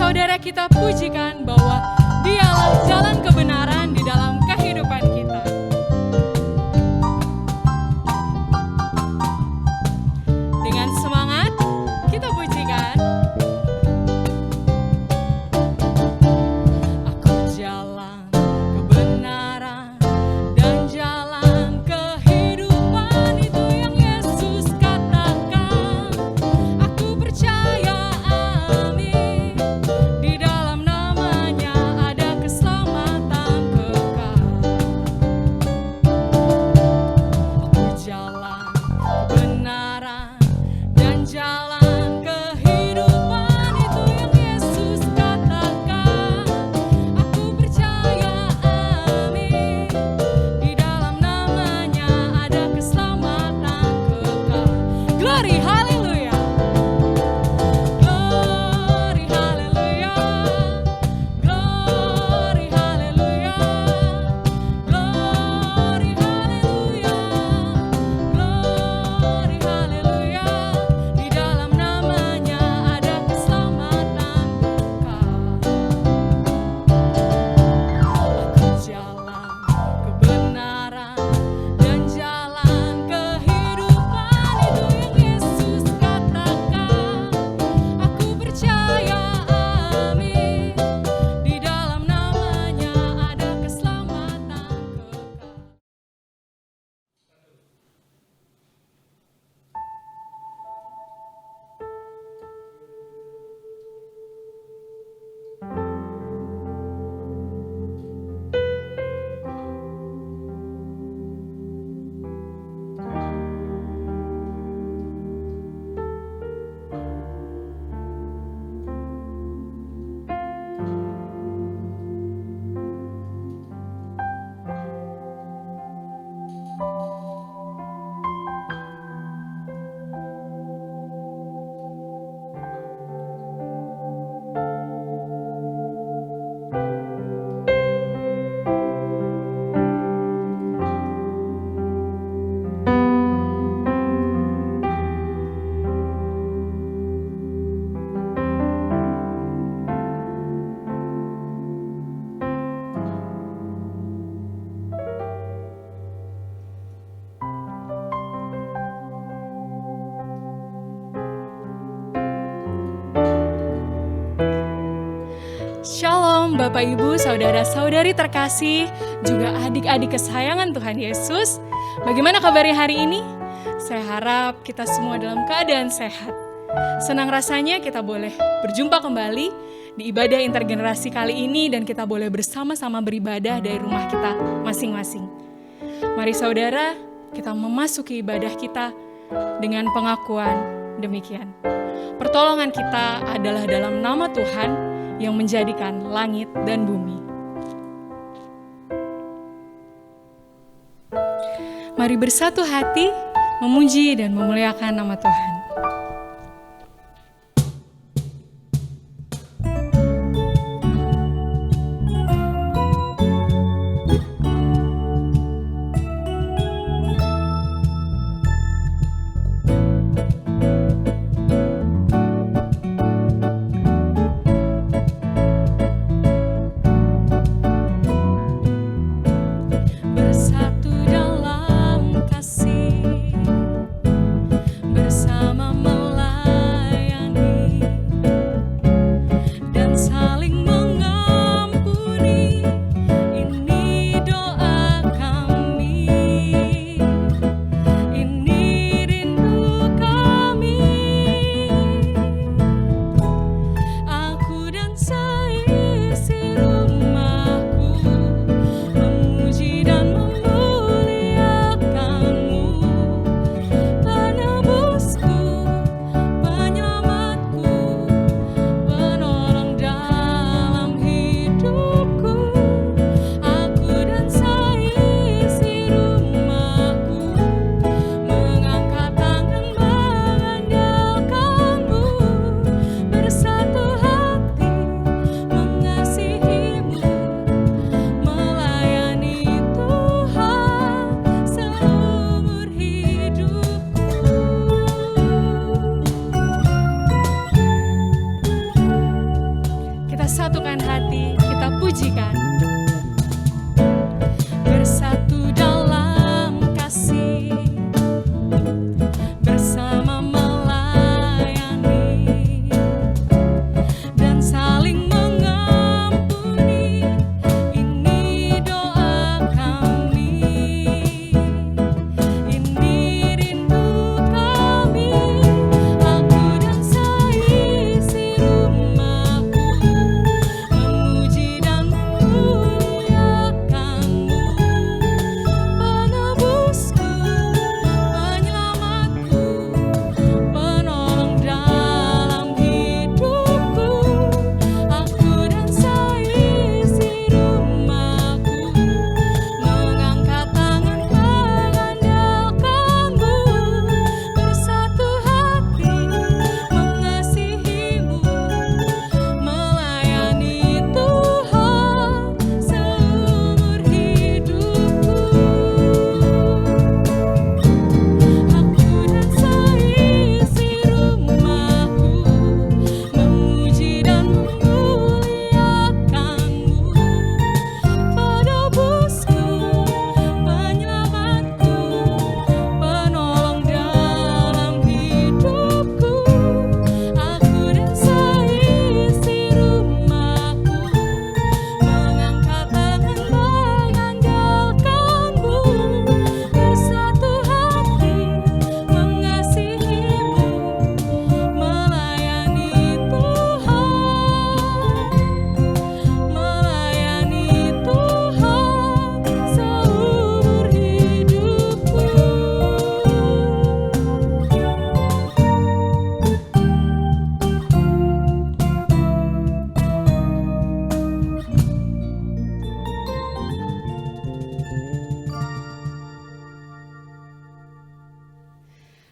saudara kita pujikan bahwa Dialah jalan kebenaran di dalam kehidupan kita. Dengan semangat kita pujikan. Aku jalan kebenaran dan jalan kehidupan, itu yang Yesus katakan. Aku percaya, amin, di dalam namanya ada keselamatan kekal. Aku jalan kebenaran dan jalan kehidupan, itu yang Yesus katakan. Aku percaya, amin, di dalam namanya ada keselamatan kekal. Glory, haleluya. Glory, haleluya. Glory, haleluya. Glory, haleluya. Glory, haleluya. Di dalam namanya ada keselamatan kekal. Aku jalan kebenaran dan jalan kehidupan, itu yang Yesus katakan. Aku percaya, amin, di dalam namanya ada keselamatan kekal. Shalom Bapak Ibu, saudara-saudari terkasih, juga adik-adik kesayangan Tuhan Yesus. Bagaimana kabarnya hari ini? Saya harap kita semua dalam keadaan sehat. Senang rasanya kita boleh berjumpa kembali di ibadah intergenerasi kali ini, dan kita boleh bersama-sama beribadah dari rumah kita masing-masing. Mari saudara, kita memasuki ibadah kita dengan pengakuan demikian. Pertolongan kita adalah dalam nama Tuhan yang menjadikan langit dan bumi. Mari bersatu hati memuji dan memuliakan nama Tuhan. Bersatu dalam kasih, bersama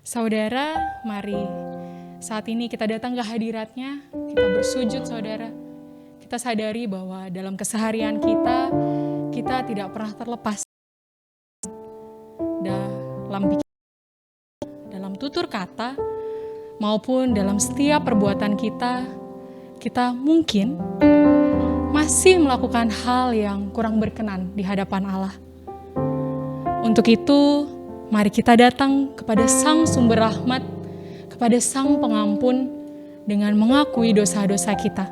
Saudara, mari saat ini kita datang ke hadirat-Nya, kita bersujud saudara. Kita sadari bahwa dalam keseharian kita tidak pernah terlepas dalam pikiran, dalam tutur kata, maupun dalam setiap perbuatan kita mungkin masih melakukan hal yang kurang berkenan di hadapan Allah. Untuk itu, mari kita datang kepada Sang Sumber Rahmat, kepada Sang Pengampun dengan mengakui dosa-dosa kita.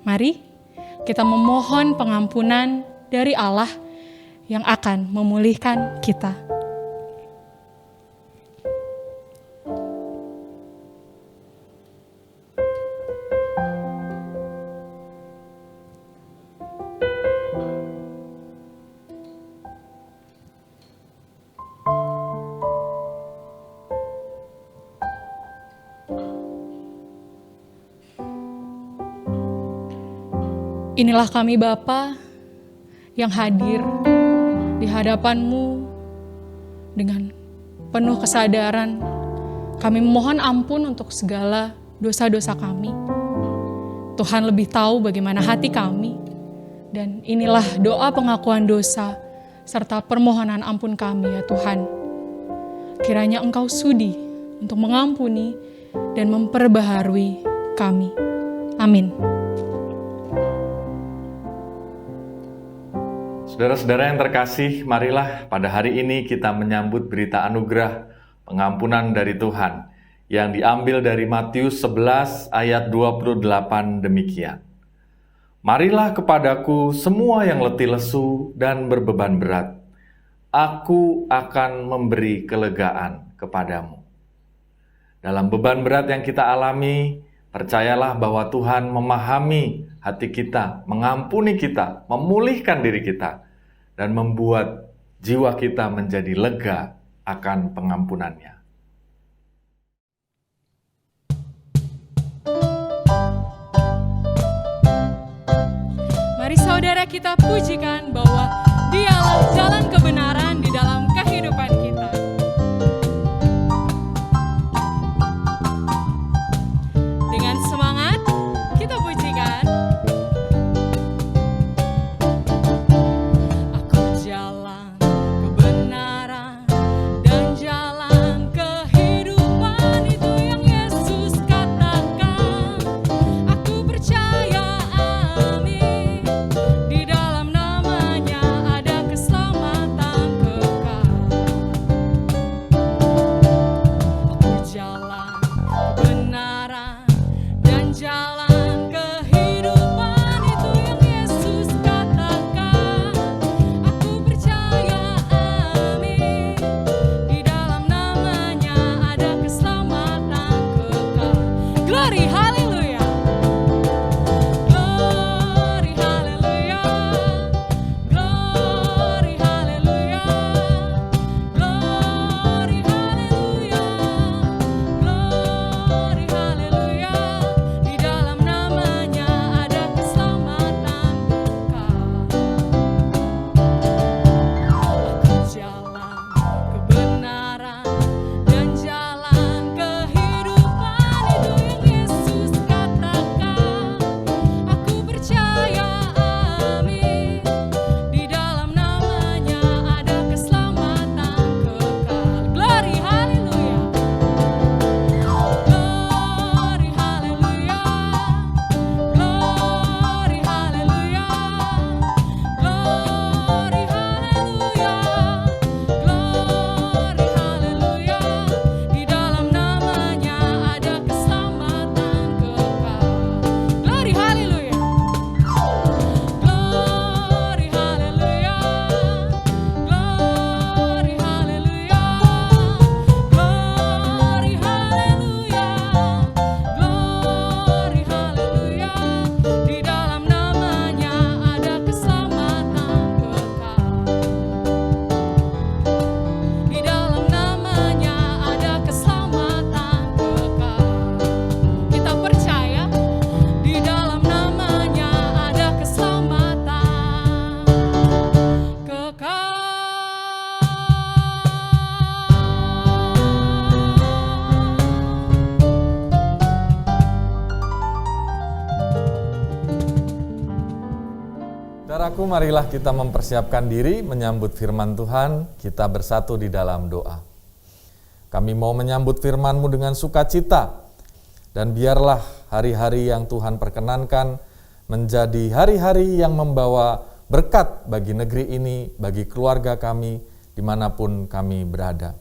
Mari kita memohon pengampunan dari Allah yang akan memulihkan kita. Inilah kami Bapa yang hadir di hadapan-Mu dengan penuh kesadaran. Kami memohon ampun untuk segala dosa-dosa kami. Tuhan lebih tahu bagaimana hati kami. Dan inilah doa pengakuan dosa serta permohonan ampun kami ya Tuhan. Kiranya Engkau sudi untuk mengampuni dan memperbaharui kami. Amin. Saudara-saudara yang terkasih, marilah pada hari ini kita menyambut berita anugerah pengampunan dari Tuhan yang diambil dari Matius 11 ayat 28 demikian. Marilah kepadaku semua yang letih lesu dan berbeban berat. Aku akan memberi kelegaan kepadamu. Dalam beban berat yang kita alami, percayalah bahwa Tuhan memahami hati kita, mengampuni kita, memulihkan diri kita, dan membuat jiwa kita menjadi lega akan pengampunannya. Mari saudara kita pujikan bahwa Dialah jalan kebenaran di dalam kehidupan kita. Dengan semangat kita pujikan. Aku jalan kebenaran dan jalan kehidupan, itu yang Yesus katakan. Aku percaya, amin, di dalam namanya ada keselamatan. saudaraku, marilah kita mempersiapkan diri menyambut firman Tuhan. Kita bersatu di dalam doa. Kami mau menyambut firman-Mu dengan sukacita, dan biarlah hari-hari yang Tuhan perkenankan menjadi hari-hari yang membawa berkat bagi negeri ini, bagi keluarga kami, dimanapun kami berada.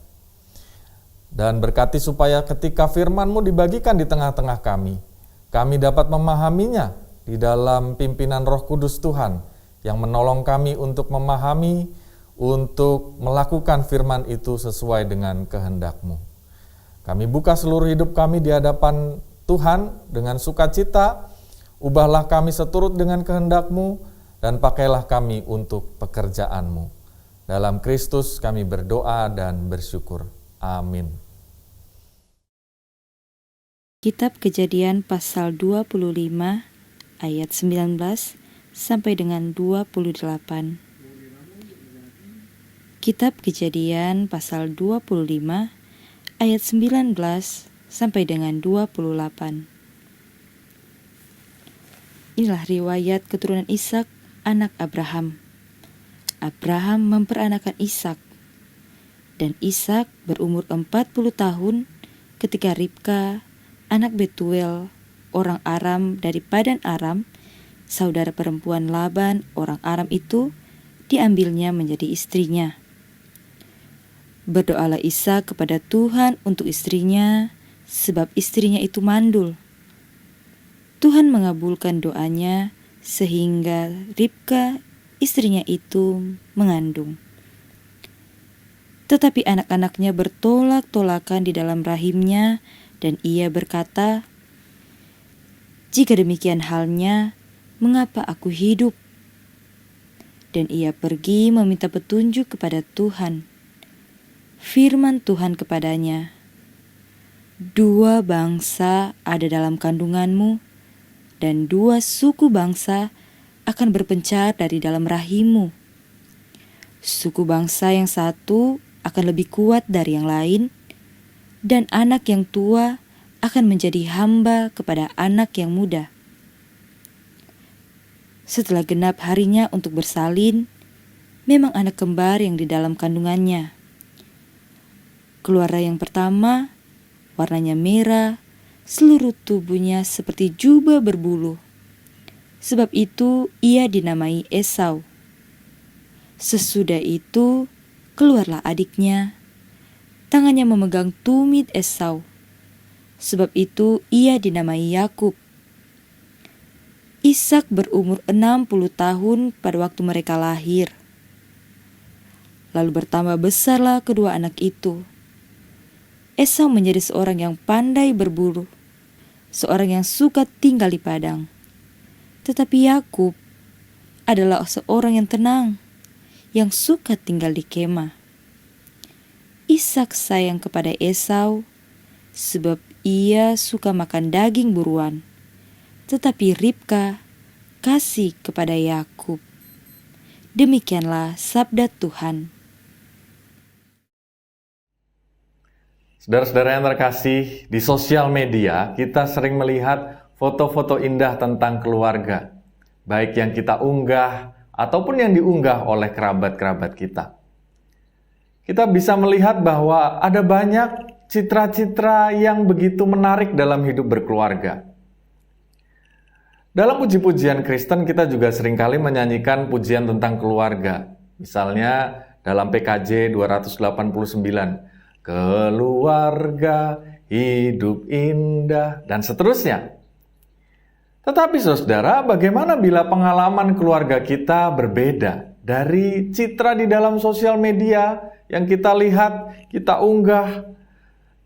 Dan berkati supaya ketika firman-Mu dibagikan di tengah-tengah kami dapat memahaminya di dalam pimpinan Roh Kudus Tuhan yang menolong kami untuk memahami, untuk melakukan firman itu sesuai dengan kehendak-Mu. Kami buka seluruh hidup kami di hadapan Tuhan dengan sukacita, ubahlah kami seturut dengan kehendak-Mu, dan pakailah kami untuk pekerjaan-Mu. Dalam Kristus kami berdoa dan bersyukur. Amin. Kitab Kejadian pasal 25 ayat 19 sampai dengan 28. Kitab Kejadian pasal 25 ayat 19 sampai dengan 28. Inilah riwayat keturunan Ishak, anak Abraham. Abraham memperanakan Ishak, dan Ishak berumur 40 tahun ketika Ribka, anak Betuel, orang Aram dari Padan Aram, saudara perempuan Laban, orang Aram itu, diambilnya menjadi istrinya. Berdoalah Ishak kepada Tuhan untuk istrinya, sebab istrinya itu mandul. Tuhan mengabulkan doanya, sehingga Ribka, istrinya itu, mengandung. Tetapi anak-anaknya bertolak-tolakan di dalam rahimnya, dan ia berkata, "Jika demikian halnya, mengapa aku hidup?" Dan ia pergi meminta petunjuk kepada Tuhan. Firman Tuhan kepadanya, "Dua bangsa ada dalam kandunganmu, dan dua suku bangsa akan berpencar dari dalam rahimmu. Suku bangsa yang satu akan lebih kuat dari yang lain, dan anak yang tua akan menjadi hamba kepada anak yang muda." Setelah genap harinya untuk bersalin, memang anak kembar yang di dalam kandungannya. Keluarlah yang pertama, warnanya merah, seluruh tubuhnya seperti jubah berbulu. Sebab itu ia dinamai Esau. Sesudah itu keluarlah adiknya, tangannya memegang tumit Esau. Sebab itu ia dinamai Yakub. Ishak berumur 60 tahun pada waktu mereka lahir. Lalu bertambah besarlah kedua anak itu. Esau menjadi seorang yang pandai berburu, seorang yang suka tinggal di padang. Tetapi Yakub adalah seorang yang tenang, yang suka tinggal di kemah. Ishak sayang kepada Esau, sebab ia suka makan daging buruan. Tetapi Ribka kasih kepada Yakub. Demikianlah sabda Tuhan. Saudara-saudara yang terkasih, di sosial media kita sering melihat foto-foto indah tentang keluarga, baik yang kita unggah ataupun yang diunggah oleh kerabat-kerabat kita. Kita bisa melihat bahwa ada banyak citra-citra yang begitu menarik dalam hidup berkeluarga. Dalam puji-pujian Kristen kita juga seringkali menyanyikan pujian tentang keluarga. Misalnya dalam PKJ 289, keluarga hidup indah, dan seterusnya. Tetapi saudara, bagaimana bila pengalaman keluarga kita berbeda dari citra di dalam sosial media yang kita lihat, kita unggah,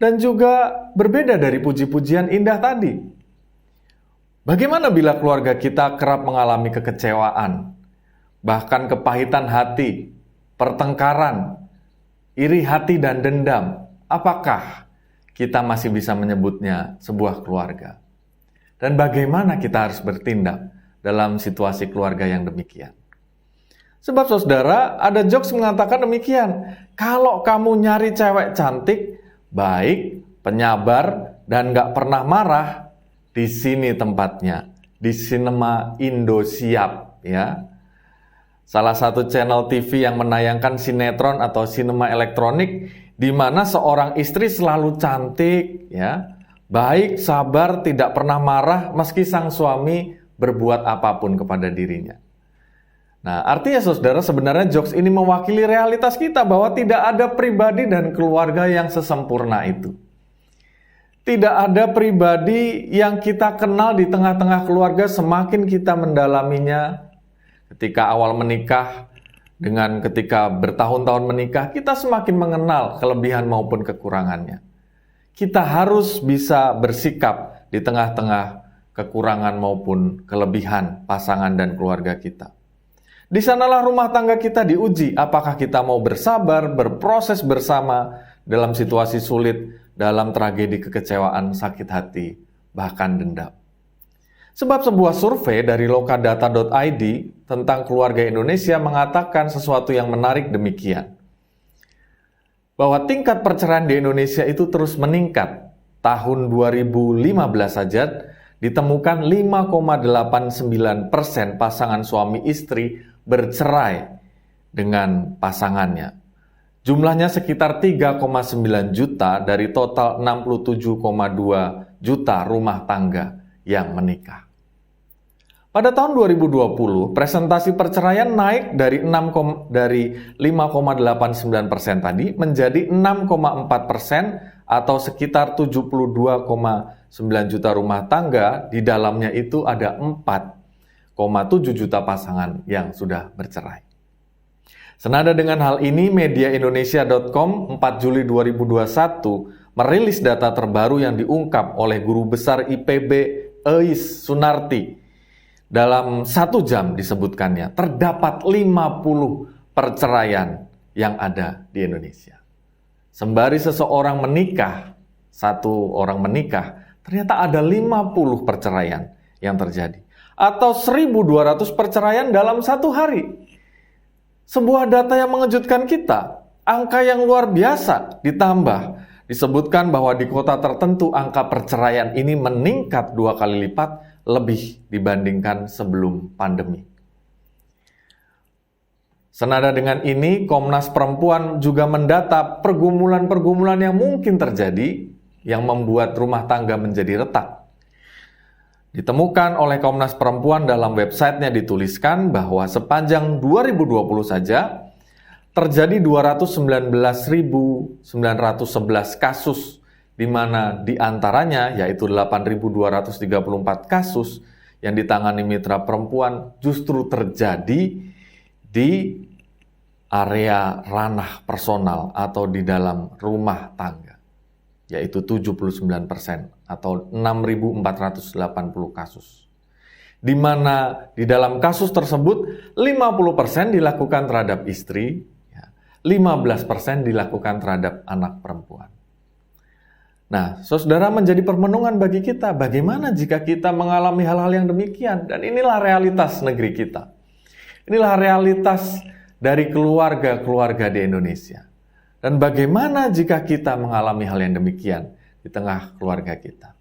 dan juga berbeda dari puji-pujian indah tadi? Bagaimana bila keluarga kita kerap mengalami kekecewaan, bahkan kepahitan hati, pertengkaran, iri hati dan dendam? Apakah kita masih bisa menyebutnya sebuah keluarga? Dan bagaimana kita harus bertindak dalam situasi keluarga yang demikian? Sebab saudara, ada jokes mengatakan demikian. Kalau kamu nyari cewek cantik, baik, penyabar, dan gak pernah marah, di sini tempatnya, di Sinema Indosiar, ya. salah satu channel TV yang menayangkan sinetron atau sinema elektronik, di mana seorang istri selalu cantik, ya, baik, sabar, tidak pernah marah meski sang suami berbuat apapun kepada dirinya. Nah, artinya saudara, sebenarnya jokes ini mewakili realitas kita bahwa tidak ada pribadi dan keluarga yang sesempurna itu. Tidak ada pribadi yang kita kenal di tengah-tengah keluarga semakin kita mendalaminya. Ketika awal menikah dengan ketika bertahun-tahun menikah, kita semakin mengenal kelebihan maupun kekurangannya. Kita harus bisa bersikap di tengah-tengah kekurangan maupun kelebihan pasangan dan keluarga kita. Di sanalah rumah tangga kita diuji, apakah kita mau bersabar, berproses bersama dalam situasi sulit, dalam tragedi kekecewaan, sakit hati, bahkan dendam. Sebab sebuah survei dari lokadata.id tentang keluarga Indonesia mengatakan sesuatu yang menarik demikian. Bahwa tingkat perceraian di Indonesia itu terus meningkat. Tahun 2015 saja ditemukan 5,89% pasangan suami istri bercerai dengan pasangannya. Jumlahnya sekitar 3,9 juta dari total 67,2 juta rumah tangga yang menikah. Pada tahun 2020, presentasi perceraian naik dari 5,89% tadi menjadi 6,4% atau sekitar 72,9 juta rumah tangga. Di dalamnya itu ada 4,7 juta pasangan yang sudah bercerai. Senada dengan hal ini, mediaindonesia.com 4 Juli 2021 merilis data terbaru yang diungkap oleh guru besar IPB Eis Sunarti. Dalam 1 jam disebutkannya, terdapat 50 perceraian yang ada di Indonesia. Sembari seseorang menikah, satu orang menikah, ternyata ada 50 perceraian yang terjadi. Atau 1.200 perceraian dalam 1 hari. Sebuah data yang mengejutkan kita, angka yang luar biasa ditambah. Disebutkan bahwa di kota tertentu angka perceraian ini meningkat 2 kali lipat lebih dibandingkan sebelum pandemi. Senada dengan ini, Komnas Perempuan juga mendata pergumulan-pergumulan yang mungkin terjadi yang membuat rumah tangga menjadi retak. Ditemukan oleh Komnas Perempuan dalam websitenya dituliskan bahwa sepanjang 2020 saja terjadi 219.911 kasus, di mana di antaranya yaitu 8.234 kasus yang ditangani mitra perempuan justru terjadi di area ranah personal atau di dalam rumah tangga, yaitu 79% atau 6.480 kasus. Di mana di dalam kasus tersebut 50% dilakukan terhadap istri, 15% dilakukan terhadap anak perempuan. Nah, saudara, menjadi permenungan bagi kita, bagaimana jika kita mengalami hal-hal yang demikian? Dan inilah realitas negeri kita. Inilah realitas dari keluarga-keluarga di Indonesia. Dan bagaimana jika kita mengalami hal yang demikian di tengah keluarga kita?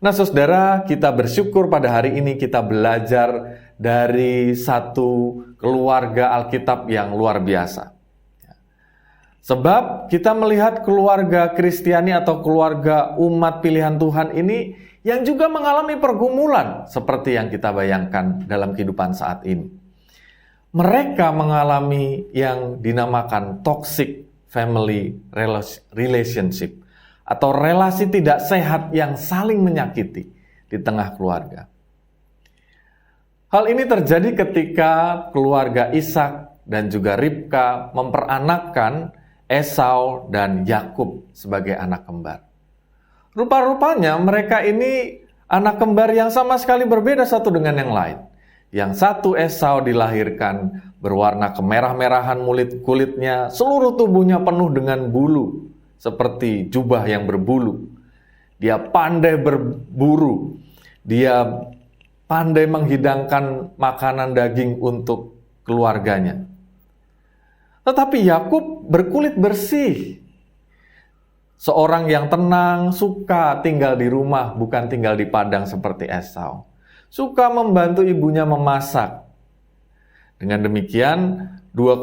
Nah, saudara, kita bersyukur pada hari ini kita belajar dari satu keluarga Alkitab yang luar biasa. Sebab kita melihat keluarga Kristiani atau keluarga umat pilihan Tuhan ini yang juga mengalami pergumulan seperti yang kita bayangkan dalam kehidupan saat ini. Mereka mengalami yang dinamakan toxic family relationship atau relasi tidak sehat yang saling menyakiti di tengah keluarga. Hal ini terjadi ketika keluarga Ishak dan juga Ribka memperanakkan Esau dan Yakub sebagai anak kembar. Rupa-rupanya mereka ini anak kembar yang sama sekali berbeda satu dengan yang lain. Yang satu Esau dilahirkan berwarna kemerah-merahan kulitnya, seluruh tubuhnya penuh dengan bulu, seperti jubah yang berbulu. Dia pandai berburu, dia pandai menghidangkan makanan daging untuk keluarganya. Tetapi Yakub berkulit bersih. Seorang yang tenang, suka tinggal di rumah, bukan tinggal di padang seperti Esau. Suka membantu ibunya memasak. Dengan demikian, dua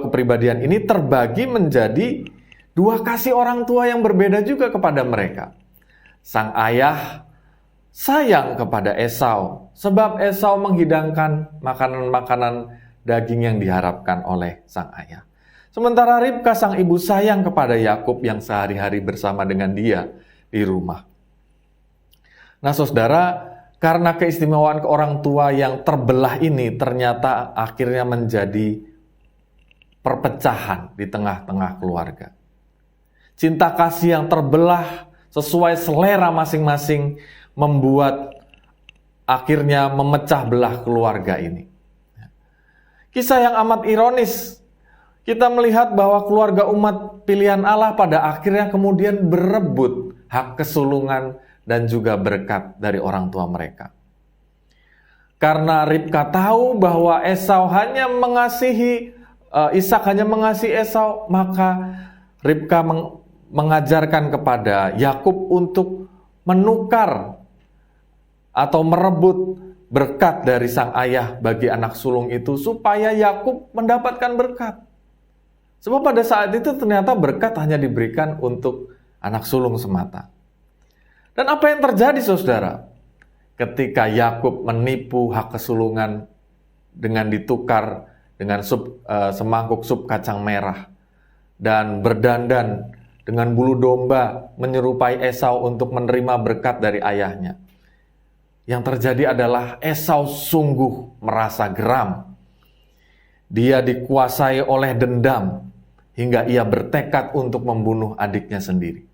kepribadian ini terbagi menjadi dua kasih orang tua yang berbeda juga kepada mereka. Sang ayah sayang kepada Esau, sebab Esau menghidangkan makanan-makanan daging yang diharapkan oleh sang ayah. Sementara Ribka sang ibu sayang kepada Yakub yang sehari-hari bersama dengan dia di rumah. Nah saudara, karena keistimewaan orang tua yang terbelah ini ternyata akhirnya menjadi perpecahan di tengah-tengah keluarga. Cinta kasih yang terbelah sesuai selera masing-masing membuat akhirnya memecah belah keluarga ini. Kisah yang amat ironis. Kita melihat bahwa keluarga umat pilihan Allah pada akhirnya kemudian berebut hak kesulungan dan juga berkat dari orang tua mereka. Karena Ribka tahu bahwa Ishak hanya mengasihi Esau, maka Ribka mengajarkan kepada Yakub untuk menukar atau merebut berkat dari sang ayah bagi anak sulung itu supaya Yakub mendapatkan berkat. Sebab pada saat itu ternyata berkat hanya diberikan untuk anak sulung semata. Dan apa yang terjadi saudara? Ketika Yakub menipu hak kesulungan dengan ditukar dengan semangkuk sup kacang merah dan berdandan dengan bulu domba menyerupai Esau untuk menerima berkat dari ayahnya. Yang terjadi adalah Esau sungguh merasa geram. Dia dikuasai oleh dendam hingga ia bertekad untuk membunuh adiknya sendiri.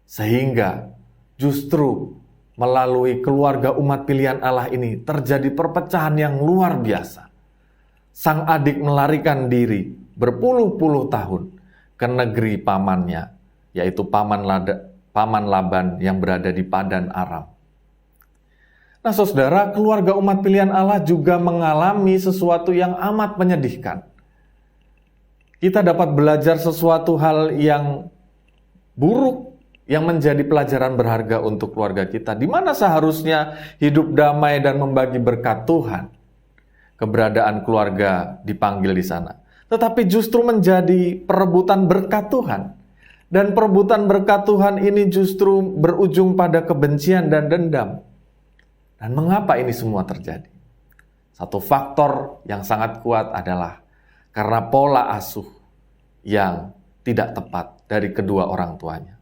Sehingga justru melalui keluarga umat pilihan Allah ini terjadi perpecahan yang luar biasa. Sang adik melarikan diri berpuluh-puluh tahun ke negeri pamannya, yaitu paman Laban yang berada di Padan Aram. Nah saudara, keluarga umat pilihan Allah juga mengalami sesuatu yang amat menyedihkan. Kita dapat belajar sesuatu hal yang buruk yang menjadi pelajaran berharga untuk keluarga kita, di mana seharusnya hidup damai dan membagi berkat Tuhan. Keberadaan keluarga dipanggil di sana. Tetapi justru menjadi perebutan berkat Tuhan. Dan perebutan berkat Tuhan ini justru berujung pada kebencian dan dendam. Dan mengapa ini semua terjadi? Satu faktor yang sangat kuat adalah karena pola asuh yang tidak tepat dari kedua orang tuanya.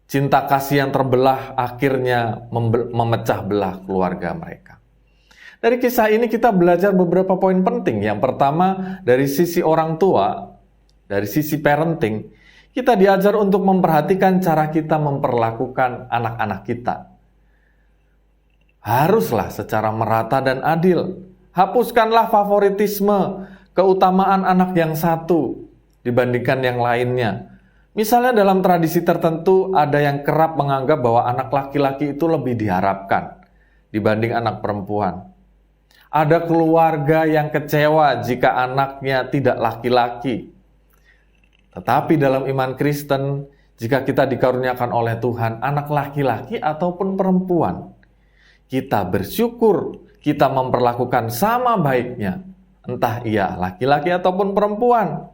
Cinta kasih yang terbelah akhirnya memecah belah keluarga mereka. Dari kisah ini kita belajar beberapa poin penting. Yang pertama, dari sisi orang tua, dari sisi parenting, kita diajar untuk memperhatikan cara kita memperlakukan anak-anak kita. Haruslah secara merata dan adil. Hapuskanlah favoritisme, keutamaan anak yang satu dibandingkan yang lainnya. Misalnya dalam tradisi tertentu ada yang kerap menganggap bahwa anak laki-laki itu lebih diharapkan dibanding anak perempuan. Ada keluarga yang kecewa jika anaknya tidak laki-laki. Tetapi dalam iman Kristen, jika kita dikaruniakan oleh Tuhan anak laki-laki ataupun perempuan, kita bersyukur kita memperlakukan sama baiknya, entah ia laki-laki ataupun perempuan.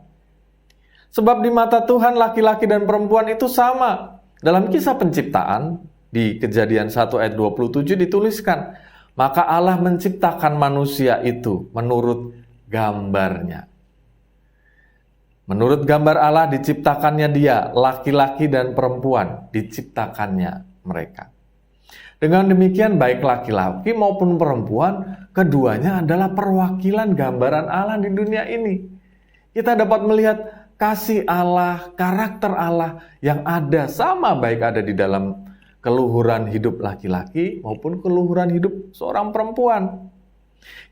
Sebab di mata Tuhan laki-laki dan perempuan itu sama. Dalam kisah penciptaan, di Kejadian 1 ayat 27 dituliskan, maka Allah menciptakan manusia itu menurut gambarnya. Menurut gambar Allah diciptakannya dia, laki-laki dan perempuan diciptakannya mereka. Dengan demikian baik laki-laki maupun perempuan, keduanya adalah perwakilan gambaran Allah di dunia ini. Kita dapat melihat kasih Allah, karakter Allah yang ada sama baik ada di dalam keluhuran hidup laki-laki maupun keluhuran hidup seorang perempuan.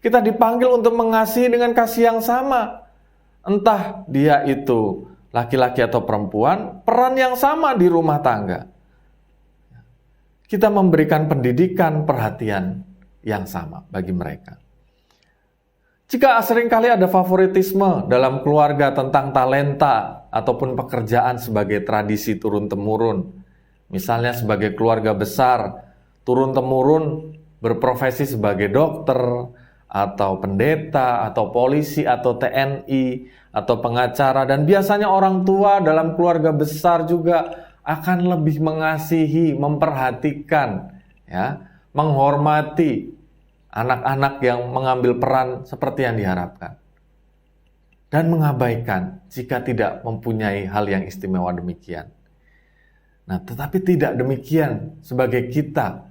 Kita dipanggil untuk mengasihi dengan kasih yang sama. Entah dia itu laki-laki atau perempuan, peran yang sama di rumah tangga. Kita memberikan pendidikan, perhatian yang sama bagi mereka. Jika seringkali ada favoritisme dalam keluarga tentang talenta ataupun pekerjaan sebagai tradisi turun-temurun, misalnya sebagai keluarga besar, turun-temurun berprofesi sebagai dokter, atau pendeta, atau polisi, atau TNI, atau pengacara, dan biasanya orang tua dalam keluarga besar juga akan lebih mengasihi, memperhatikan, ya, menghormati anak-anak yang mengambil peran seperti yang diharapkan, dan mengabaikan jika tidak mempunyai hal yang istimewa demikian. Nah, tetapi tidak demikian sebagai kita,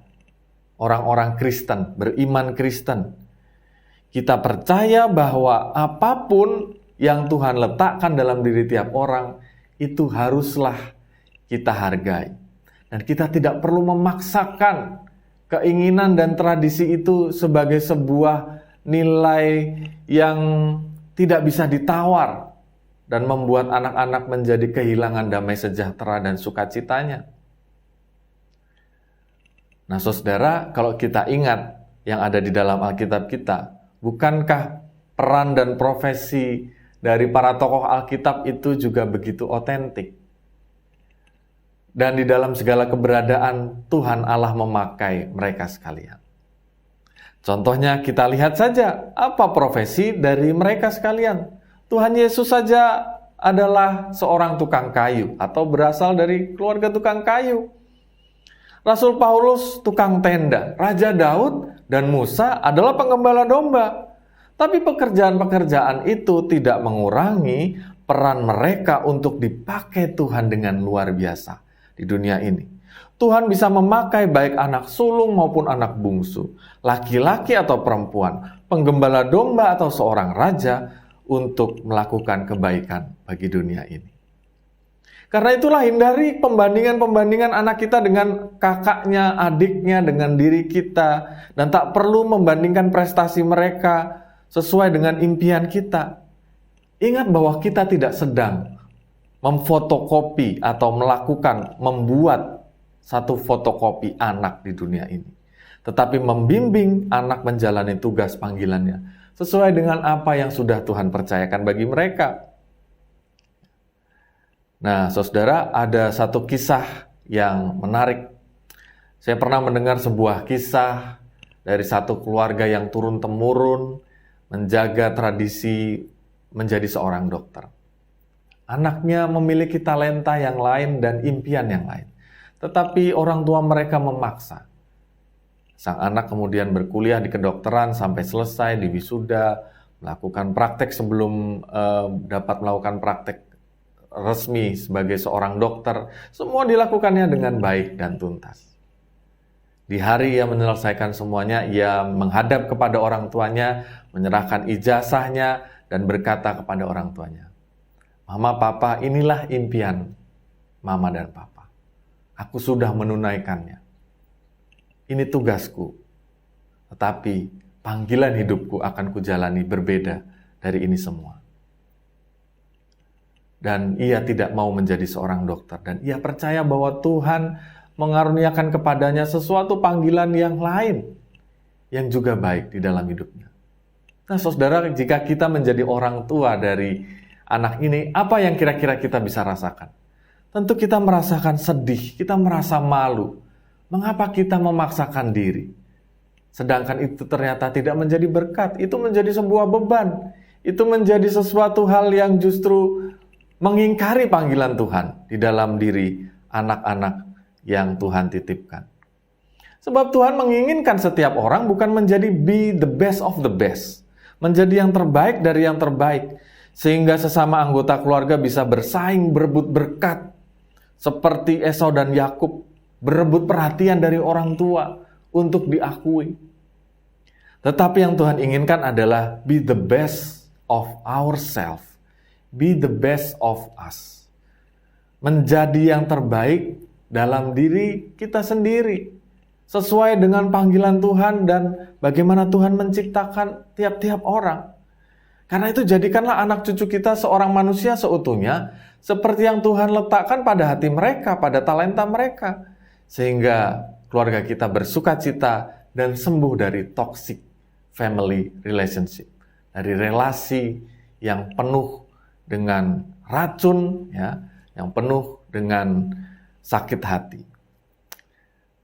orang-orang Kristen, beriman Kristen. Kita percaya bahwa apapun yang Tuhan letakkan dalam diri tiap orang, itu haruslah kita hargai. Dan kita tidak perlu memaksakan keinginan dan tradisi itu sebagai sebuah nilai yang tidak bisa ditawar dan membuat anak-anak menjadi kehilangan damai sejahtera dan sukacitanya. Nah, saudara, kalau kita ingat yang ada di dalam Alkitab kita, bukankah peran dan profesi dari para tokoh Alkitab itu juga begitu otentik? Dan di dalam segala keberadaan, Tuhan Allah memakai mereka sekalian. Contohnya kita lihat saja apa profesi dari mereka sekalian. Tuhan Yesus saja adalah seorang tukang kayu atau berasal dari keluarga tukang kayu. Rasul Paulus tukang tenda, Raja Daud dan Musa adalah penggembala domba. Tapi pekerjaan-pekerjaan itu tidak mengurangi peran mereka untuk dipakai Tuhan dengan luar biasa di dunia ini. Tuhan bisa memakai baik anak sulung maupun anak bungsu, laki-laki atau perempuan, penggembala domba atau seorang raja untuk melakukan kebaikan bagi dunia ini. Karena itulah hindari pembandingan-pembandingan anak kita dengan kakaknya, adiknya, dengan diri kita, dan tak perlu membandingkan prestasi mereka sesuai dengan impian kita. Ingat bahwa kita tidak sedang memfotokopi atau membuat satu fotokopi anak di dunia ini, tetapi membimbing anak menjalani tugas panggilannya sesuai dengan apa yang sudah Tuhan percayakan bagi mereka. Nah, saudara, ada satu kisah yang menarik. Saya pernah mendengar sebuah kisah dari satu keluarga yang turun-temurun menjaga tradisi menjadi seorang dokter. Anaknya memiliki talenta yang lain dan impian yang lain. Tetapi orang tua mereka memaksa. Sang anak kemudian berkuliah di kedokteran sampai selesai, di wisuda, melakukan praktek sebelum dapat melakukan praktek resmi sebagai seorang dokter. Semua dilakukannya dengan baik dan tuntas. Di hari ia menyelesaikan semuanya, ia menghadap kepada orang tuanya, menyerahkan ijazahnya, dan berkata kepada orang tuanya, "Mama, Papa, inilah impian Mama dan Papa. Aku sudah menunaikannya. Ini tugasku. Tetapi panggilan hidupku akan kujalani berbeda dari ini semua." Dan ia tidak mau menjadi seorang dokter. Dan ia percaya bahwa Tuhan mengaruniakan kepadanya sesuatu panggilan yang lain, yang juga baik di dalam hidupnya. Nah, saudara, jika kita menjadi orang tua dari anak ini, apa yang kira-kira kita bisa rasakan? Tentu kita merasakan sedih, kita merasa malu. Mengapa kita memaksakan diri? Sedangkan itu ternyata tidak menjadi berkat, itu menjadi sebuah beban. Itu menjadi sesuatu hal yang justru mengingkari panggilan Tuhan di dalam diri anak-anak yang Tuhan titipkan. Sebab Tuhan menginginkan setiap orang bukan menjadi be the best of the best, menjadi yang terbaik dari yang terbaik, sehingga sesama anggota keluarga bisa bersaing berebut berkat, seperti Esau dan Yakub berebut perhatian dari orang tua untuk diakui. Tetapi yang Tuhan inginkan adalah be the best of ourselves, be the best of us, menjadi yang terbaik dalam diri kita sendiri, sesuai dengan panggilan Tuhan dan bagaimana Tuhan menciptakan tiap-tiap orang. Karena itu jadikanlah anak cucu kita seorang manusia seutuhnya, seperti yang Tuhan letakkan pada hati mereka, pada talenta mereka, sehingga keluarga kita bersukacita dan sembuh dari toxic family relationship, dari relasi yang penuh dengan racun, ya, yang penuh dengan sakit hati.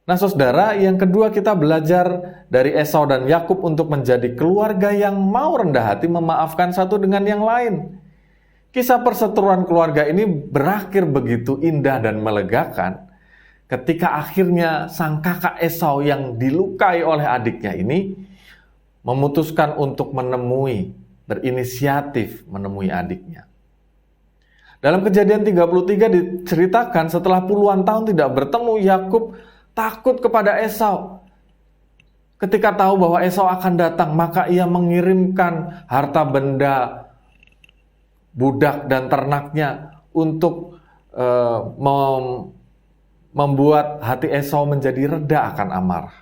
Nah saudara, yang kedua kita belajar dari Esau dan Yakub untuk menjadi keluarga yang mau rendah hati memaafkan satu dengan yang lain. Kisah perseteruan keluarga ini berakhir begitu indah dan melegakan ketika akhirnya sang kakak Esau yang dilukai oleh adiknya ini memutuskan untuk berinisiatif menemui adiknya. Dalam Kejadian 33 diceritakan setelah puluhan tahun tidak bertemu, Yakub takut kepada Esau. Ketika tahu bahwa Esau akan datang, maka ia mengirimkan harta benda, budak dan ternaknya untuk membuat hati Esau menjadi reda akan amarah.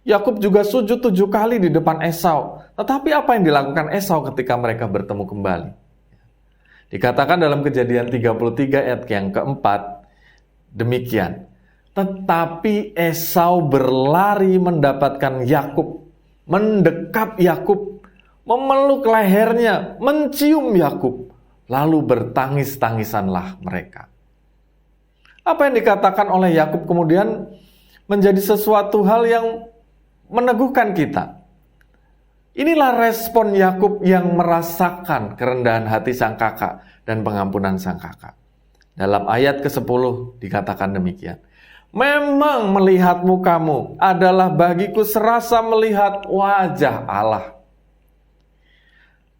Yakub juga sujud 7 kali di depan Esau. Tetapi apa yang dilakukan Esau ketika mereka bertemu kembali? Dikatakan dalam Kejadian 33 ayat yang keempat, demikian. Tetapi Esau berlari mendapatkan Yakub, mendekap Yakub, memeluk lehernya, mencium Yakub, lalu bertangis-tangisanlah mereka. Apa yang dikatakan oleh Yakub kemudian menjadi sesuatu hal yang meneguhkan kita. Inilah respon Yakub yang merasakan kerendahan hati sang kakak dan pengampunan sang kakak. Dalam ayat ke-10 dikatakan demikian. Memang melihat mukamu adalah bagiku serasa melihat wajah Allah.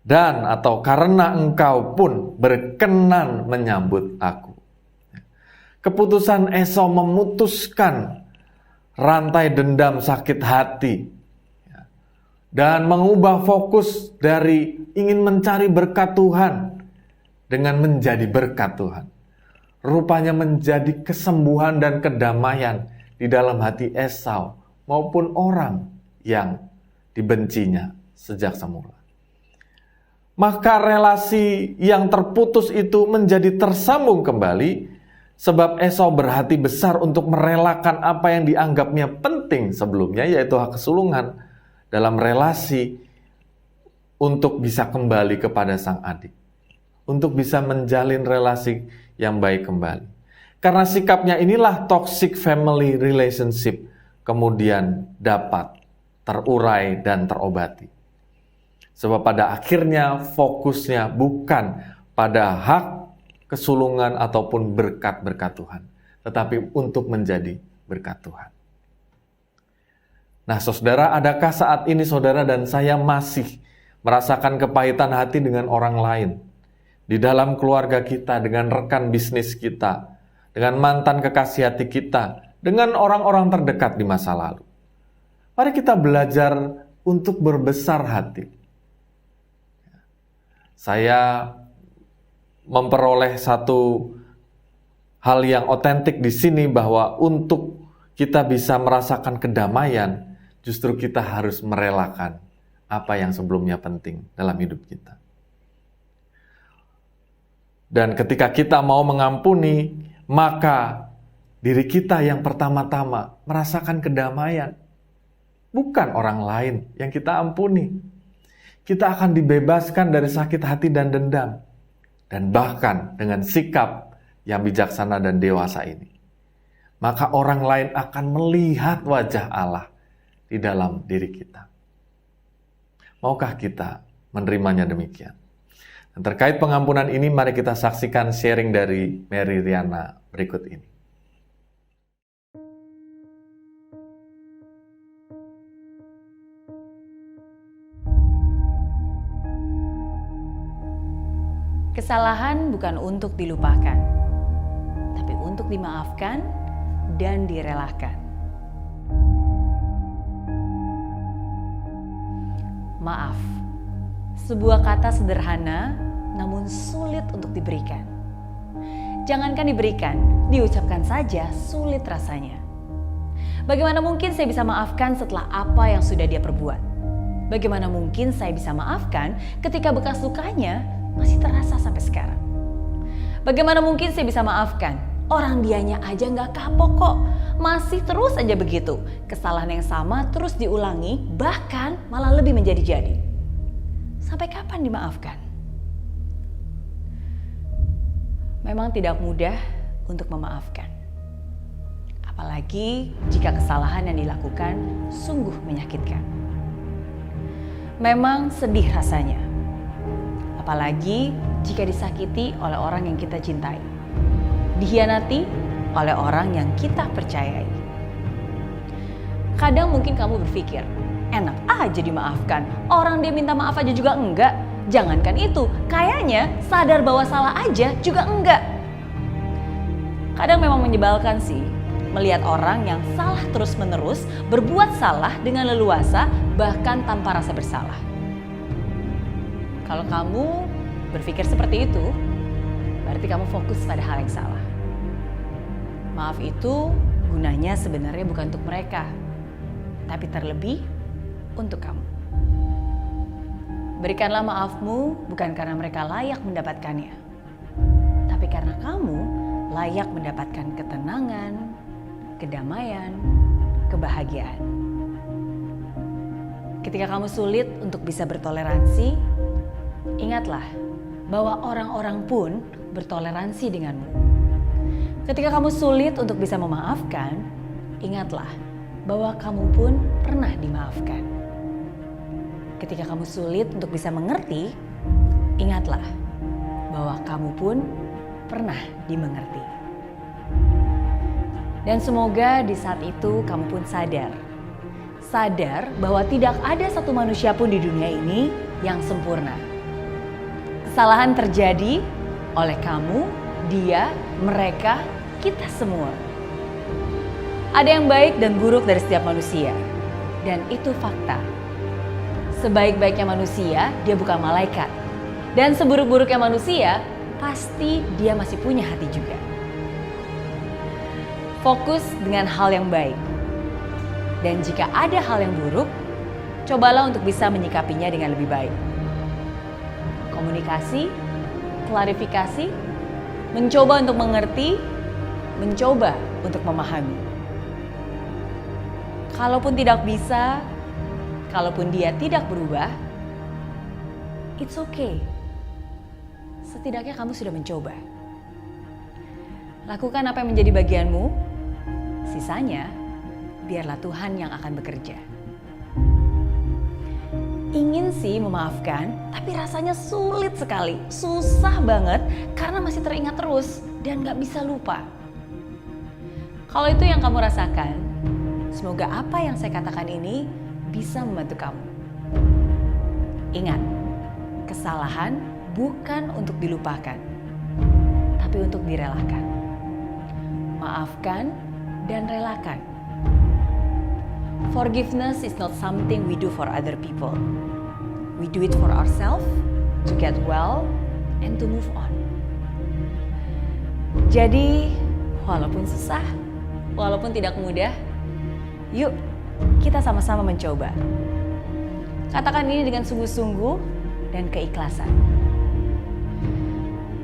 Dan atau karena engkau pun berkenan menyambut aku. Keputusan Esau memutuskan rantai dendam sakit hati dan mengubah fokus dari ingin mencari berkat Tuhan dengan menjadi berkat Tuhan. Rupanya menjadi kesembuhan dan kedamaian di dalam hati Esau maupun orang yang dibencinya sejak semula. Maka relasi yang terputus itu menjadi tersambung kembali sebab Esau berhati besar untuk merelakan apa yang dianggapnya penting sebelumnya, yaitu hak kesulungan dalam relasi untuk bisa kembali kepada sang adik. Untuk bisa menjalin relasi yang baik kembali. Karena sikapnya inilah toxic family relationship kemudian dapat terurai dan terobati. Sebab pada akhirnya fokusnya bukan pada hak kesulungan ataupun berkat-berkat Tuhan, tetapi untuk menjadi berkat Tuhan. Nah saudara, adakah saat ini saudara dan saya masih merasakan kepahitan hati dengan orang lain? Di dalam keluarga kita, dengan rekan bisnis kita, dengan mantan kekasih hati kita, dengan orang-orang terdekat di masa lalu. Mari kita belajar untuk berbesar hati. Saya memperoleh satu hal yang otentik di sini bahwa untuk kita bisa merasakan kedamaian, justru kita harus merelakan apa yang sebelumnya penting dalam hidup kita. Dan ketika kita mau mengampuni, maka diri kita yang pertama-tama merasakan kedamaian. Bukan orang lain yang kita ampuni. Kita akan dibebaskan dari sakit hati dan dendam. Dan bahkan dengan sikap yang bijaksana dan dewasa ini, maka orang lain akan melihat wajah Allah di dalam diri kita. Maukah kita menerimanya demikian? Dan terkait pengampunan ini, mari kita saksikan sharing dari Mary Riana berikut ini. Kesalahan bukan untuk dilupakan, tapi untuk dimaafkan dan direlakan. Maaf, sebuah kata sederhana namun sulit untuk diberikan. Jangankan diberikan, diucapkan saja sulit rasanya. Bagaimana mungkin saya bisa maafkan setelah apa yang sudah dia perbuat? Bagaimana mungkin saya bisa maafkan ketika bekas lukanya masih terasa sampai sekarang? Bagaimana mungkin saya bisa maafkan? Orang dianya aja nggak kapok kok. Masih terus aja begitu. Kesalahan yang sama terus diulangi, bahkan malah lebih menjadi-jadi. Sampai kapan dimaafkan? Memang tidak mudah untuk memaafkan. apalagi jika kesalahan yang dilakukan sungguh menyakitkan. Memang sedih rasanya, apalagi jika disakiti oleh orang yang kita cintai, dikhianati oleh orang yang kita percayai. Kadang mungkin kamu berpikir, enak aja dimaafkan, orang dia minta maaf aja juga enggak. Jangankan itu, kayaknya sadar bahwa salah aja juga enggak. Kadang memang menyebalkan sih, melihat orang yang salah terus-menerus berbuat salah dengan leluasa bahkan tanpa rasa bersalah. Kalau kamu berpikir seperti itu, berarti kamu fokus pada hal yang salah. Maaf itu gunanya sebenarnya bukan untuk mereka, tapi terlebih untuk kamu. Berikanlah maafmu bukan karena mereka layak mendapatkannya, tapi karena kamu layak mendapatkan ketenangan, kedamaian, kebahagiaan. Ketika kamu sulit untuk bisa bertoleransi, ingatlah bahwa orang-orang pun bertoleransi denganmu. Ketika kamu sulit untuk bisa memaafkan, ingatlah bahwa kamu pun pernah dimaafkan. Ketika kamu sulit untuk bisa mengerti, ingatlah bahwa kamu pun pernah dimengerti. Dan semoga di saat itu kamu pun sadar bahwa tidak ada satu manusia pun di dunia ini yang sempurna. Kesalahan terjadi oleh kamu, dia, mereka, kita semua. Ada yang baik dan buruk dari setiap manusia, dan itu fakta. Sebaik-baiknya manusia, dia bukan malaikat. Dan seburuk-buruknya manusia, pasti dia masih punya hati juga. Fokus dengan hal yang baik. Dan jika ada hal yang buruk, cobalah untuk bisa menyikapinya dengan lebih baik. Komunikasi, klarifikasi, mencoba untuk mengerti, mencoba untuk memahami. Kalaupun tidak bisa, kalaupun dia tidak berubah, it's okay. Setidaknya kamu sudah mencoba. Lakukan apa yang menjadi bagianmu, sisanya biarlah Tuhan yang akan bekerja. Ingin sih memaafkan, tapi rasanya sulit sekali, susah banget karena masih teringat terus dan gak bisa lupa. Kalau itu yang kamu rasakan, semoga apa yang saya katakan ini bisa membantu kamu. Ingat, kesalahan bukan untuk dilupakan, tapi untuk direlakan. Maafkan dan relakan. Forgiveness is not something we do for other people. We do it for ourselves, to get well, and to move on. Jadi, walaupun susah, walaupun tidak mudah, yuk kita sama-sama mencoba. Katakan ini dengan sungguh-sungguh dan keikhlasan.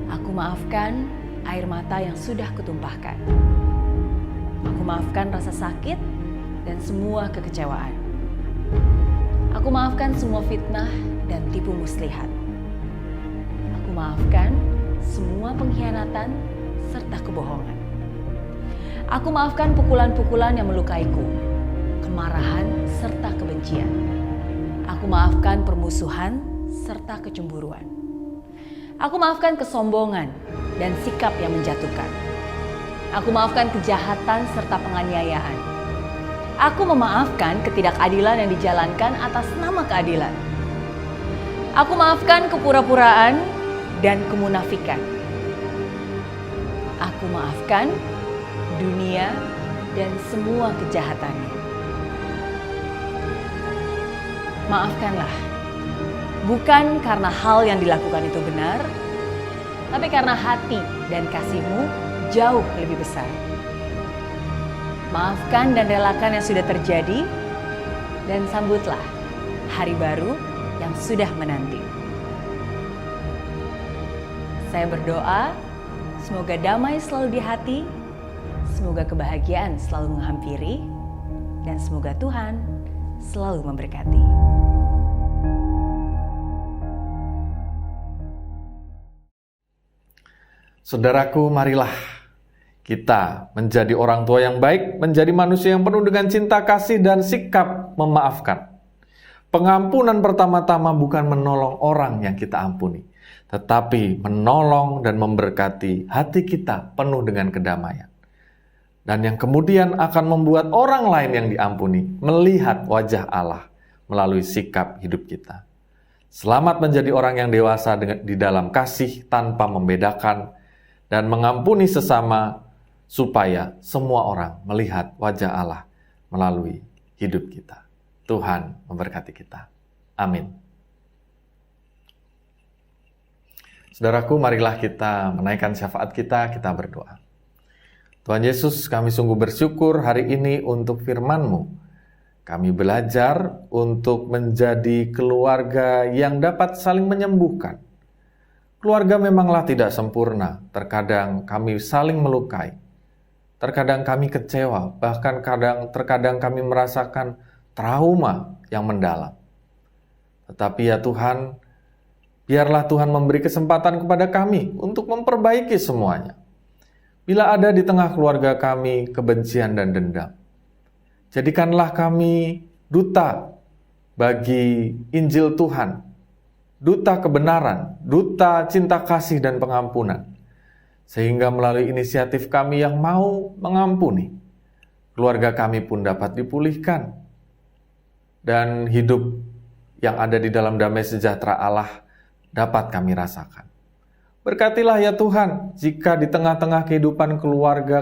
Aku maafkan air mata yang sudah kutumpahkan. Aku maafkan rasa sakit dan semua kekecewaan. Aku maafkan semua fitnah dan tipu muslihat. Aku maafkan semua pengkhianatan serta kebohongan. Aku maafkan pukulan-pukulan yang melukaiku, kemarahan serta kebencian. Aku maafkan permusuhan serta kecemburuan. Aku maafkan kesombongan dan sikap yang menjatuhkan. Aku maafkan kejahatan serta penganiayaan. Aku memaafkan ketidakadilan yang dijalankan atas nama keadilan. Aku maafkan kepura-puraan dan kemunafikan. Aku maafkan dunia dan semua kejahatannya. Maafkanlah, bukan karena hal yang dilakukan itu benar, tapi karena hati dan kasihmu jauh lebih besar. Maafkan dan relakan yang sudah terjadi, dan sambutlah hari baru yang sudah menanti. Saya berdoa, semoga damai selalu di hati, semoga kebahagiaan selalu menghampiri, dan semoga Tuhan selalu memberkati. Saudaraku, marilah Kita menjadi orang tua yang baik, menjadi manusia yang penuh dengan cinta kasih dan sikap memaafkan. Pengampunan pertama-tama bukan menolong orang yang kita ampuni, tetapi menolong dan memberkati hati kita penuh dengan kedamaian. Dan yang kemudian akan membuat orang lain yang diampuni melihat wajah Allah melalui sikap hidup kita. Selamat menjadi orang yang dewasa di dalam kasih tanpa membedakan dan mengampuni sesama supaya semua orang melihat wajah Allah melalui hidup kita. Tuhan memberkati kita. Amin. Saudaraku, marilah kita menaikkan syafaat kita berdoa. Tuhan Yesus, kami sungguh bersyukur hari ini untuk firman-Mu. Kami belajar untuk menjadi keluarga yang dapat saling menyembuhkan. Keluarga memanglah tidak sempurna, terkadang kami saling melukai. Terkadang kami kecewa, bahkan terkadang kami merasakan trauma yang mendalam. Tetapi ya Tuhan, biarlah Tuhan memberi kesempatan kepada kami untuk memperbaiki semuanya. Bila ada di tengah keluarga kami kebencian dan dendam, jadikanlah kami duta bagi Injil Tuhan, duta kebenaran, duta cinta kasih dan pengampunan. Sehingga melalui inisiatif kami yang mau mengampuni, keluarga kami pun dapat dipulihkan. Dan hidup yang ada di dalam damai sejahtera Allah dapat kami rasakan. Berkatilah ya Tuhan, jika di tengah-tengah kehidupan keluarga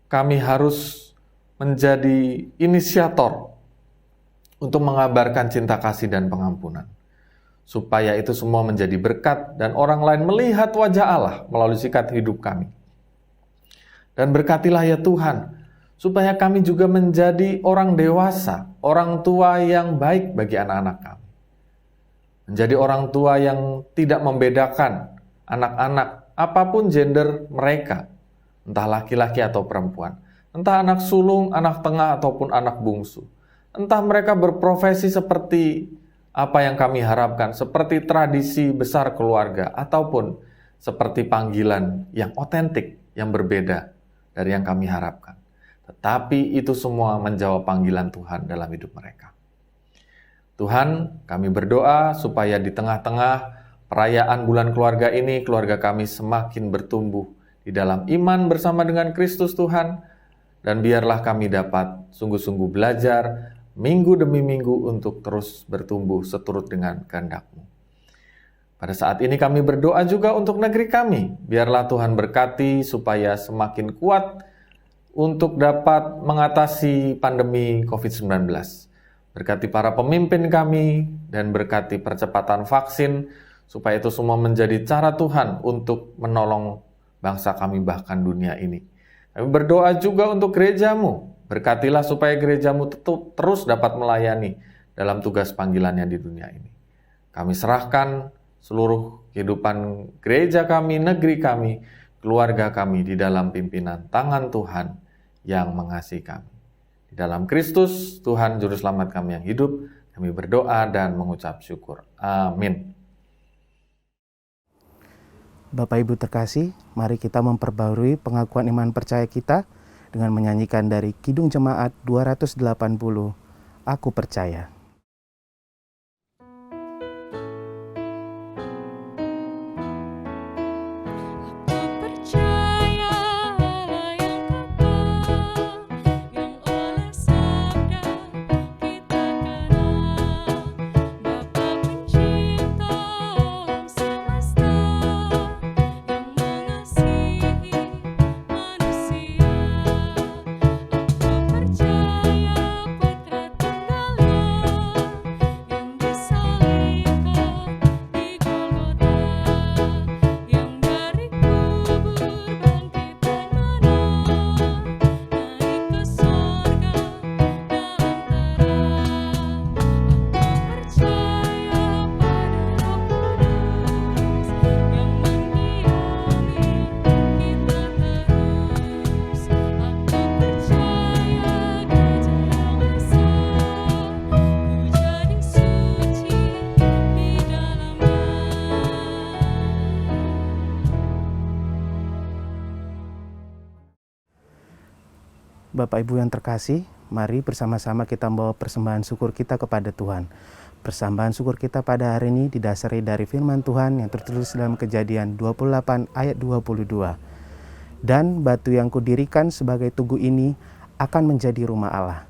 kami harus menjadi inisiator untuk mengabarkan cinta kasih dan pengampunan. Supaya itu semua menjadi berkat dan orang lain melihat wajah Allah melalui sikap hidup kami. Dan berkatilah ya Tuhan, supaya kami juga menjadi orang dewasa, orang tua yang baik bagi anak-anak kami. Menjadi orang tua yang tidak membedakan anak-anak apapun gender mereka, entah laki-laki atau perempuan, entah anak sulung, anak tengah ataupun anak bungsu. Entah mereka berprofesi seperti apa yang kami harapkan, seperti tradisi besar keluarga, ataupun seperti panggilan yang otentik, yang berbeda dari yang kami harapkan. Tetapi itu semua menjawab panggilan Tuhan dalam hidup mereka. Tuhan, kami berdoa supaya di tengah-tengah perayaan bulan keluarga ini, keluarga kami semakin bertumbuh di dalam iman bersama dengan Kristus Tuhan, dan biarlah kami dapat sungguh-sungguh belajar minggu demi minggu untuk terus bertumbuh seturut dengan kehendak-Mu. Pada saat ini kami berdoa juga untuk negeri kami. Biarlah Tuhan berkati supaya semakin kuat untuk dapat mengatasi pandemi COVID-19. Berkati para pemimpin kami dan berkati percepatan vaksin supaya itu semua menjadi cara Tuhan untuk menolong bangsa kami bahkan dunia ini. Kami berdoa juga untuk gereja-Mu. Berkatilah supaya gereja-Mu terus dapat melayani dalam tugas panggilannya di dunia ini. Kami serahkan seluruh kehidupan gereja kami, negeri kami, keluarga kami di dalam pimpinan tangan Tuhan yang mengasihi kami. Di dalam Kristus, Tuhan Juru Selamat kami yang hidup, kami berdoa dan mengucap syukur. Amin. Bapak Ibu terkasih, mari kita memperbarui pengakuan iman percaya kita dengan menyanyikan dari Kidung Jemaat 280, Aku Percaya. Percaya Putra Tunggal Bapak Ibu yang terkasih, mari bersama-sama kita membawa persembahan syukur kita kepada Tuhan. Persembahan syukur kita pada hari ini didasari dari firman Tuhan yang tertulis dalam Kejadian 28 ayat 22. Dan batu yang kudirikan sebagai tugu ini akan menjadi rumah Allah.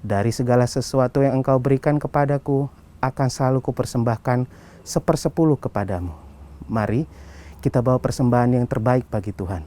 Dari segala sesuatu yang engkau berikan kepadaku, akan selalu kupersembahkan 1/10 kepadamu. Mari kita bawa persembahan yang terbaik bagi Tuhan.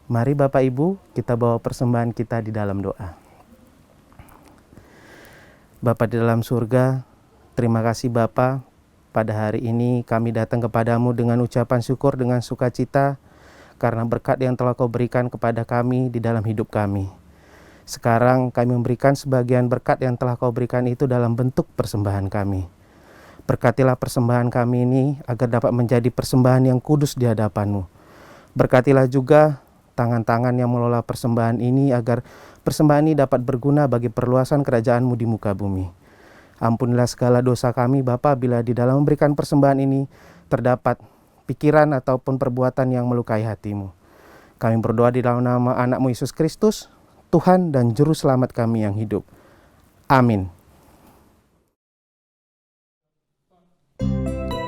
Mari Bapak Ibu, kita bawa persembahan kita di dalam doa. Bapa di dalam surga, terima kasih Bapa, pada hari ini kami datang kepadamu dengan ucapan syukur dengan sukacita, karena berkat yang telah Kau berikan kepada kami di dalam hidup kami. Sekarang kami memberikan sebagian berkat yang telah Kau berikan itu dalam bentuk persembahan kami. Berkatilah persembahan kami ini agar dapat menjadi persembahan yang kudus di hadapan-Mu. Berkatilah juga tangan-tangan yang mengelola persembahan ini agar persembahan ini dapat berguna bagi perluasan kerajaan-Mu di muka bumi. Ampunilah segala dosa kami Bapa bila di dalam memberikan persembahan ini terdapat pikiran ataupun perbuatan yang melukai hati-Mu. Kami berdoa di dalam nama anak-Mu Yesus Kristus, Tuhan dan Juru Selamat kami yang hidup. Amin.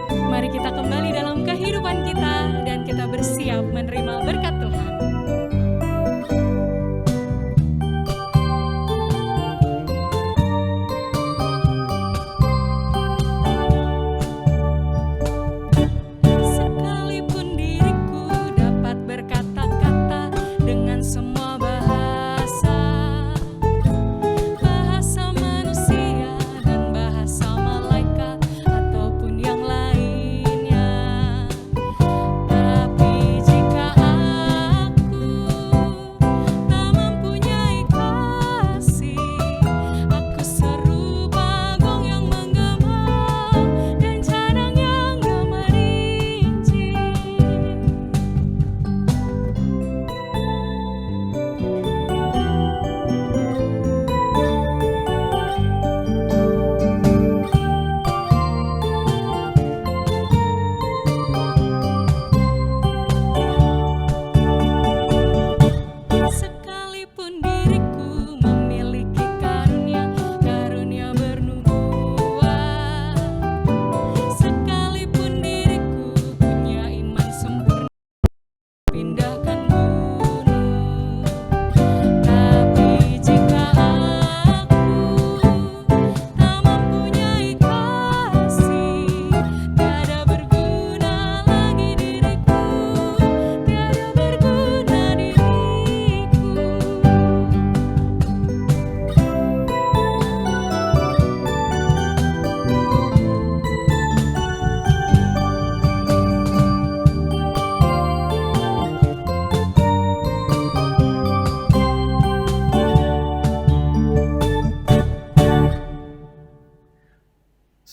Mari kita kembali dalam kehidupan kita dan kita bersiap menerima berkat Tuhan. Sekalipun diriku dapat berkata-kata dengan semua bahasa,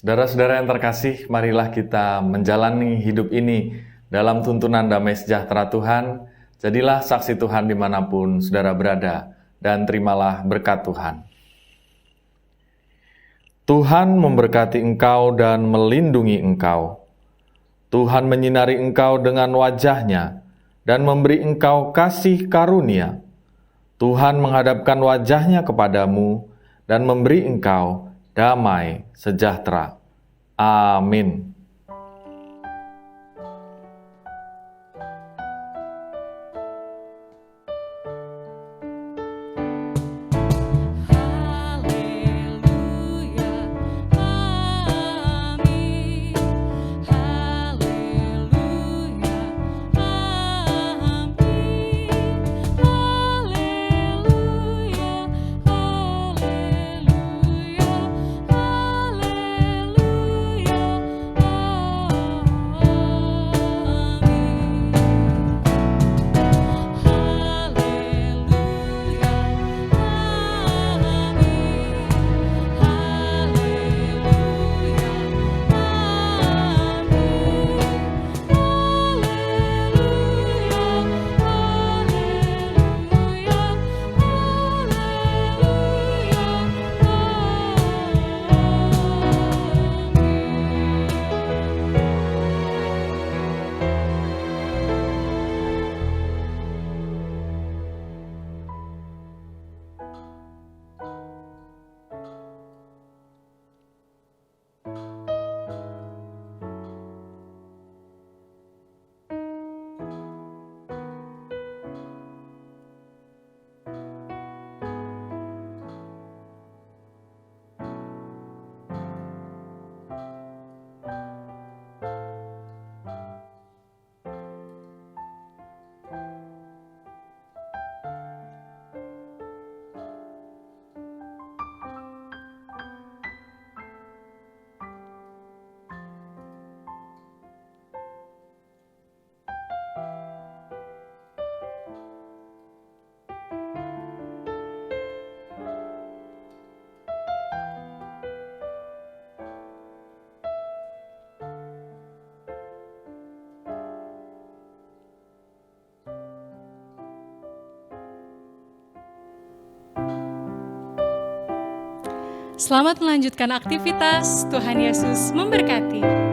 Saudara-saudara yang terkasih, marilah kita menjalani hidup ini dalam tuntunan damai sejahtera Tuhan. Jadilah saksi Tuhan dimanapun saudara berada, dan terimalah berkat Tuhan. Tuhan memberkati engkau dan melindungi engkau. Tuhan menyinari engkau dengan wajah-Nya dan memberi engkau kasih karunia. Tuhan menghadapkan wajah-Nya kepadamu dan memberi engkau damai sejahtera. Amin. Selamat melanjutkan aktivitas. Tuhan Yesus memberkati.